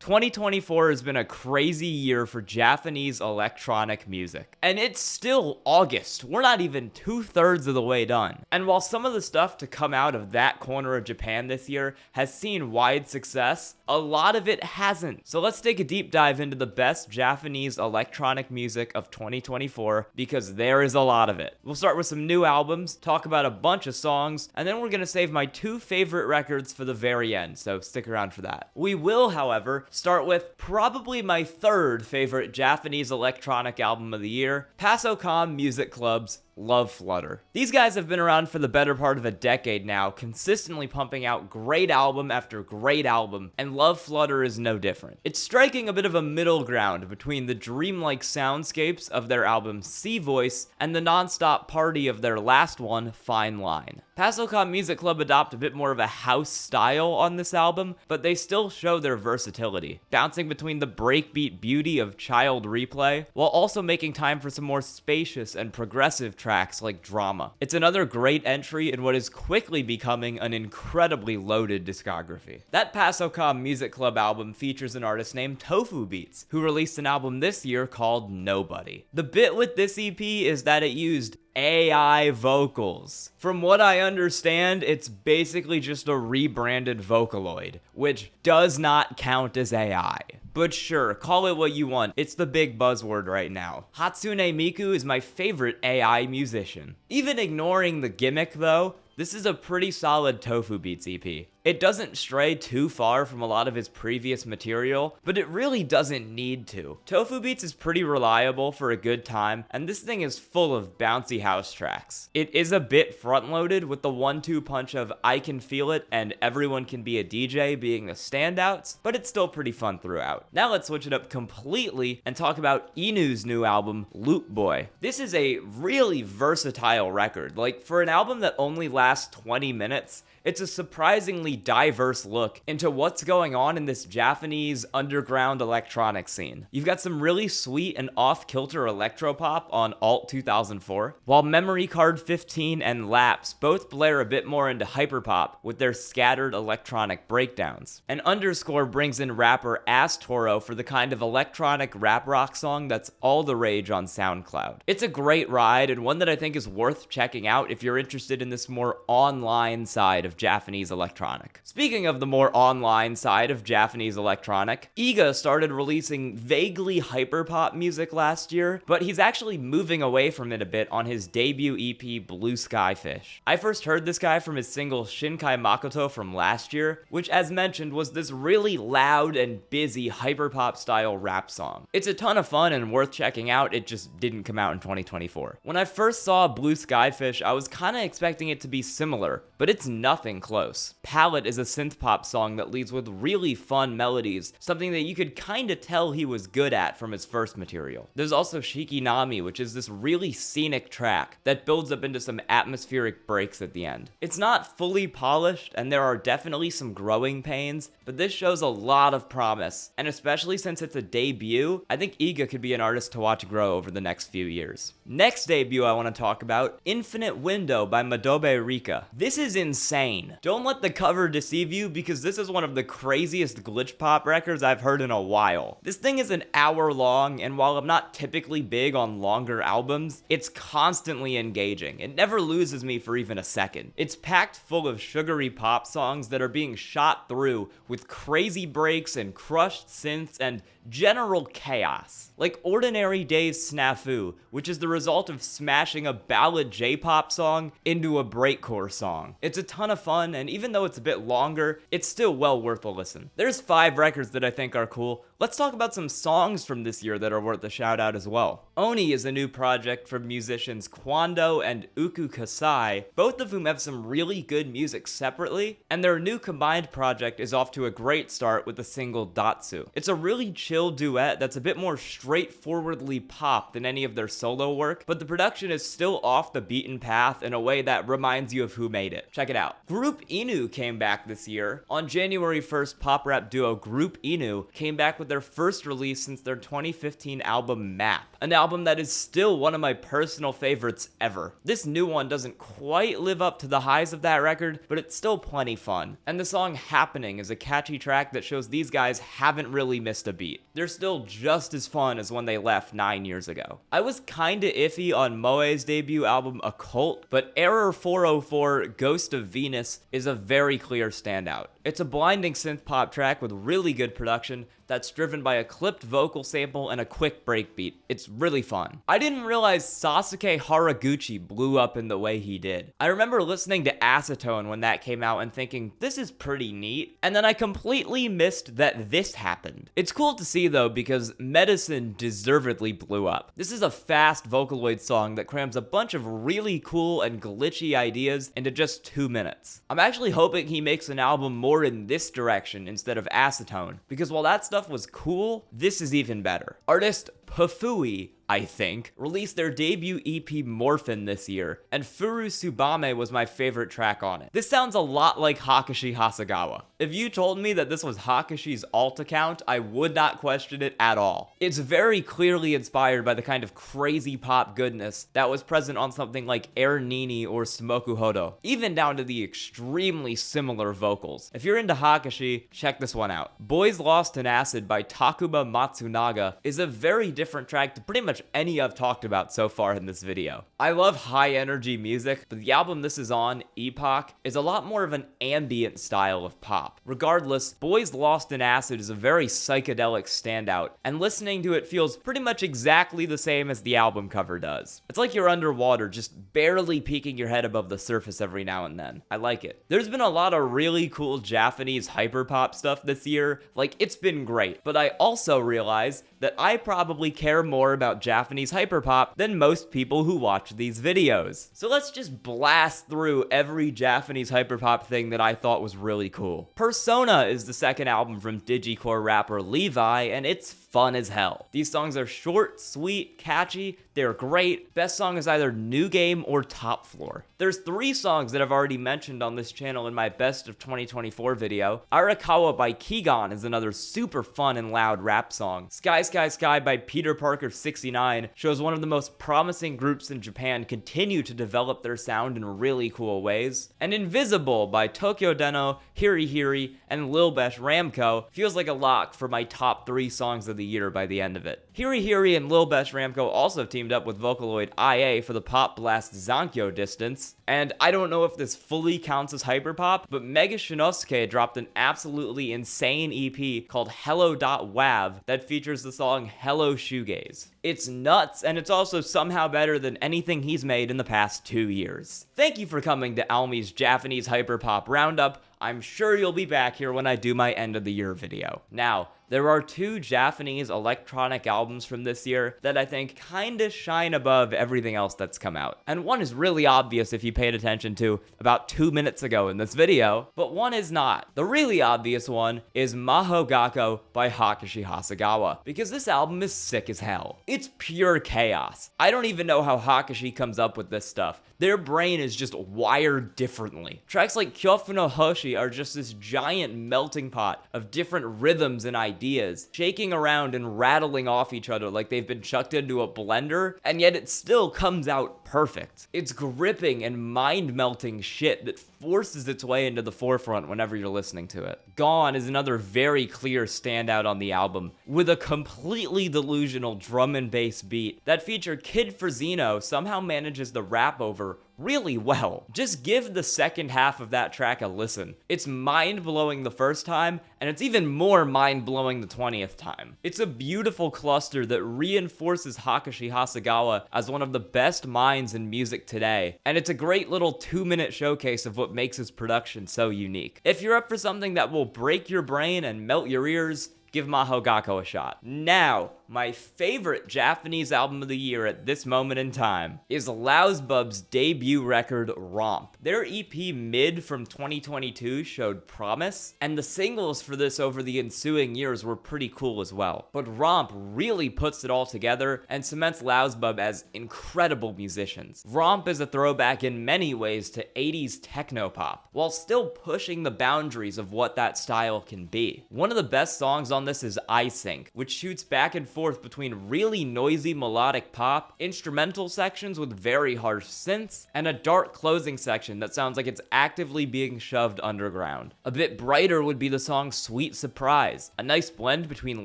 2024 has been a crazy year for Japanese electronic music. And it's still August. We're not even 2/3 of the way done. And while some of the stuff to come out of that corner of Japan this year has seen wide success, a lot of it hasn't. So let's take a deep dive into the best Japanese electronic music of 2024, because there is a lot of it. We'll start with some new albums, talk about a bunch of songs, and then we're gonna save my 2 favorite records for the very end, so stick around for that. We will, however, start with probably my 3rd favorite Japanese electronic album of the year, pasocom Music Club's Love Flutter. These guys have been around for the better part of a decade now, consistently pumping out great album after great album, and Love Flutter is no different. It's striking a bit of a middle ground between the dreamlike soundscapes of their album Sea Voice and the non-stop party of their last one, Fine Line. pasocom Music Club adopt a bit more of a house style on this album, but they still show their versatility, bouncing between the breakbeat beauty of Child Replay, while also making time for some more spacious and progressive tracks like Drama. It's another great entry in what is quickly becoming an incredibly loaded discography. That pasocom Music Club album features an artist named tofubeats, who released an album this year called Nobody. The bit with this EP is that it used AI vocals. From what I understand, it's basically just a rebranded Vocaloid, which does not count as AI. But sure, call it what you want, it's the big buzzword right now. Hatsune Miku is my favorite AI musician. Even ignoring the gimmick though, this is a pretty solid tofubeats EP. It doesn't stray too far from a lot of his previous material, but it really doesn't need to. tofubeats is pretty reliable for a good time, and this thing is full of bouncy house tracks. It is a bit front-loaded, with the 1-2 punch of I Can Feel It and Everyone Can Be a DJ being the standouts, but it's still pretty fun throughout. Now let's switch it up completely and talk about Inu's new album, Loop Boy. This is a really versatile record. Like, for an album that only lasts 20 minutes, it's a surprisingly diverse look into what's going on in this Japanese underground electronic scene. You've got some really sweet and off-kilter electropop on Alt 2004, while Memory Card 15 and Lapse both blare a bit more into hyperpop with their scattered electronic breakdowns. And Underscore brings in rapper Ass Toro for the kind of electronic rap rock song that's all the rage on SoundCloud. It's a great ride, and one that I think is worth checking out if you're interested in this more online side of Japanese electronic. Speaking of the more online side of Japanese electronic, Iga started releasing vaguely hyperpop music last year, but he's actually moving away from it a bit on his debut EP, Blueskyfish. I first heard this guy from his single Shinkai Makoto from last year, which as mentioned was this really loud and busy hyperpop style rap song. It's a ton of fun and worth checking out, it just didn't come out in 2024. When I first saw Blueskyfish, I was kinda expecting it to be similar, but it's nothing close. Palette is a synth pop song that leads with really fun melodies, something that you could kinda tell he was good at from his first material. There's also Shikinami, which is this really scenic track that builds up into some atmospheric breaks at the end. It's not fully polished, and there are definitely some growing pains, but this shows a lot of promise, and especially since it's a debut, I think Iga could be an artist to watch grow over the next few years. Next debut I want to talk about, Infinite Window by Madobe Rika. This is insane. Don't let the cover deceive you, because this is one of the craziest glitch pop records I've heard in a while. This thing is an hour long, and while I'm not typically big on longer albums, it's constantly engaging. It never loses me for even a second. It's packed full of sugary pop songs that are being shot through with crazy breaks and crushed synths and general chaos. Like Ordinary Days Snafu, which is the result of smashing a ballad J-pop song into a breakcore song. It's a ton of fun, and even though it's a bit longer, it's still well worth a listen. There's 5 records that I think are cool. Let's talk about some songs from this year that are worth a shout out as well. Oni is a new project from musicians Kwando and Uku Kasai, both of whom have some really good music separately, and their new combined project is off to a great start with the single Datsu. It's a really chill duet that's a bit more straightforwardly pop than any of their solo work, but the production is still off the beaten path in a way that reminds you of who made it. Check it out. Group Inu came back this year. On January 1st, pop rap duo Group Inu came back with their first release since their 2015 album Map, an album that is still one of my personal favorites ever. This new one doesn't quite live up to the highs of that record, but it's still plenty fun. And the song Happening is a catchy track that shows these guys haven't really missed a beat. They're still just as fun as when they left 9 years ago. I was kinda iffy on Moe's debut album Occult, but Error 404 Ghost of Venus is a very clear standout. It's a blinding synth pop track with really good production that's driven by a clipped vocal sample and a quick breakbeat. It's really fun. I didn't realize Sasuke Haraguchi blew up in the way he did. I remember listening to Acetone when that came out and thinking, this is pretty neat, and then I completely missed that this happened. It's cool to see though, because Medicine deservedly blew up. This is a fast Vocaloid song that crams a bunch of really cool and glitchy ideas into just 2 minutes. I'm actually hoping he makes an album more in this direction instead of Acetone, because while that stuff was cool, this is even better. Artist Pufui, I think, released their debut EP Morphin this year, and Furu Tsubame was my favorite track on it. This sounds a lot like Hakushi Hasegawa. If you told me that this was Hakushi's alt account, I would not question it at all. It's very clearly inspired by the kind of crazy pop goodness that was present on something like Air Nini or Smoku Hodo, even down to the extremely similar vocals. If you're into Hakushi, check this one out. Boys Lost in Acid by Takuma Matsunaga is a very different track to pretty much any I've talked about so far in this video. I love high energy music, but the album this is on, Epoch, is a lot more of an ambient style of pop. Regardless, Boys Lost in Acid is a very psychedelic standout, and listening to it feels pretty much exactly the same as the album cover does. It's like you're underwater, just barely peeking your head above the surface every now and then. I like it. There's been a lot of really cool Japanese hyperpop stuff this year, like it's been great, but I also realize that I probably care more about Japanese hyperpop than most people who watch these videos. So let's just blast through every Japanese hyperpop thing that I thought was really cool. Persona is the second album from digicore rapper Levi, and it's fun as hell. These songs are short, sweet, catchy, they're great. Best song is either New Game or Top Floor. There's 3 songs that I've already mentioned on this channel in my best of 2024 video. Arakawa by Kegon is another super fun and loud rap song. Sky by Peter Parker 69 shows one of the most promising groups in Japan continue to develop their sound in really cool ways. And Invisible by Tokyo Dennou, Hirihiri, and lilbesh Ramko feels like a lock for my top 3 songs of the year by the end of it. Hirihiri and lilbesh Ramko also teamed up with Vocaloid IA for the pop blast Zankyo Distance, and I don't know if this fully counts as hyperpop, but Mega Shinnosuke dropped an absolutely insane EP called Hello.wav that features the song Hello Shoegaze. It's nuts, and it's also somehow better than anything he's made in the past 2 years. Thank you for coming to Almi's Japanese Hyperpop Roundup. I'm sure you'll be back here when I do my end of the year video. Now, there are 2 Japanese electronic albums from this year that I think kinda shine above everything else that's come out. And one is really obvious if you paid attention to about 2 minutes ago in this video, but one is not. The really obvious one is Mahogako by Hakushi Hasegawa, because this album is sick as hell. It's pure chaos. I don't even know how Hakushi comes up with this stuff. Their brain is just wired differently. Tracks like Kyofu no Hoshi are just this giant melting pot of different rhythms and ideas, shaking around and rattling off each other like they've been chucked into a blender, and yet it still comes out perfect. It's gripping and mind-melting shit that forces its way into the forefront whenever you're listening to it. Gone is another very clear standout on the album, with a completely delusional drum and bass beat that feature Kid Frazino somehow manages to rap over really well. Just give the second half of that track a listen. It's mind-blowing the first time, and it's even more mind-blowing the 20th time. It's a beautiful cluster that reinforces Hakushi Hasegawa as one of the best minds in music today, and it's a great little 2-minute showcase of what makes his production so unique. If you're up for something that will break your brain and melt your ears, give Mahogako a shot. Now, my favorite Japanese album of the year at this moment in time is Lausbub's debut record, Romp. Their EP Mid from 2022 showed promise, and the singles for this over the ensuing years were pretty cool as well. But Romp really puts it all together and cements Lausbub as incredible musicians. Romp is a throwback in many ways to 80s technopop, while still pushing the boundaries of what that style can be. One of the best songs on this is I Sync, which shoots back and forth between really noisy melodic pop, instrumental sections with very harsh synths, and a dark closing section that sounds like it's actively being shoved underground. A bit brighter would be the song Sweet Surprise, a nice blend between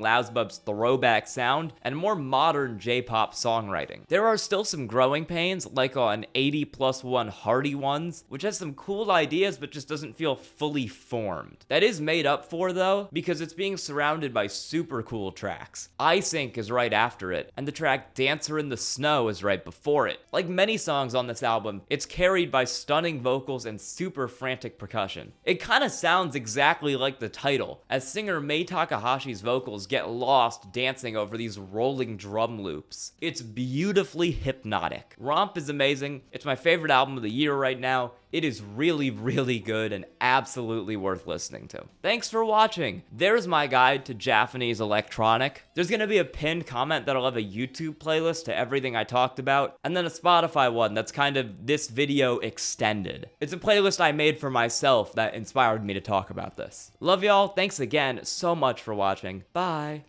Lausbub's throwback sound and more modern J-pop songwriting. There are still some growing pains, like on 80+1 Hardy Ones, which has some cool ideas but just doesn't feel fully formed. That is made up for though, because it's being surrounded by super cool tracks. I Sync is right after it, and the track Dancer in the Snow is right before it. Like many songs on this album, it's carried by stunning vocals and super frantic percussion. It kinda sounds exactly like the title, as singer Mei Takahashi's vocals get lost dancing over these rolling drum loops. It's beautifully hypnotic. Romp is amazing. It's my favorite album of the year right now. It is really, really good and absolutely worth listening to. Thanks for watching. There's my guide to Japanese electronic. There's gonna be a pinned comment that'll have a YouTube playlist to everything I talked about, and then a Spotify one that's kind of this video extended. It's a playlist I made for myself that inspired me to talk about this. Love y'all. Thanks again so much for watching. Bye.